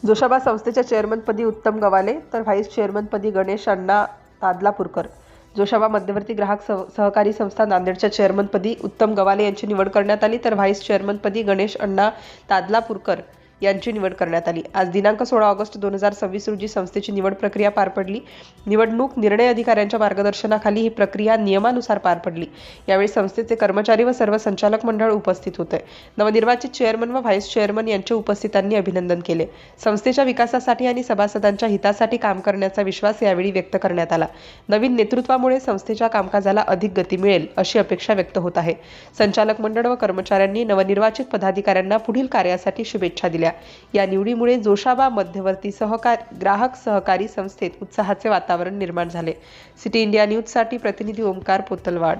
जोशाबा संस्थेच्या चेअरमनपदी उत्तम गवाले तर व्हाईस चेअरमनपदी गणेश अण्णा तादलापूरकर. जोशाबा मध्यवर्ती ग्राहक सहकारी संस्था नांदेडच्या चेअरमनपदी उत्तम गवाले यांची निवड करण्यात आली तर व्हाईस चेअरमनपदी गणेश अण्णा तादलापूरकर यांची निवड करण्यात आली. आज दिनांक 16 ऑगस्ट 2026 रोजी संस्थेची निवड प्रक्रिया पार पडली. निवडणूक निर्णय अधिकाऱ्यांच्या मार्गदर्शनाखाली ही प्रक्रिया नियमानुसार पार पडली. यावेळी संस्थेचे कर्मचारी व सर्व संचालक मंडळ उपस्थित होते. नवनिर्वाचित चेअरमन व व्हाईस चेअरमन यांच्या उपस्थितांनी अभिनंदन केले. संस्थेच्या विकासासाठी आणि सभासदांच्या हितासाठी काम करण्याचा विश्वास यावेळी व्यक्त करण्यात आला. नवीन नेतृत्वामुळे संस्थेच्या कामकाजाला अधिक गती मिळेल अशी अपेक्षा व्यक्त होत आहे. संचालक मंडळ व कर्मचाऱ्यांनी नवनिर्वाचित पदाधिकाऱ्यांना पुढील कार्यासाठी शुभेच्छा दिल्या. या निवडीमुळे जोशाबा मध्यवर्ती ग्राहक सहकारी संस्थेत उत्साहाचे वातावरण निर्माण झाले. सिटी इंडिया न्यूजसाठी प्रतिनिधी ओमकार पोतलवाड.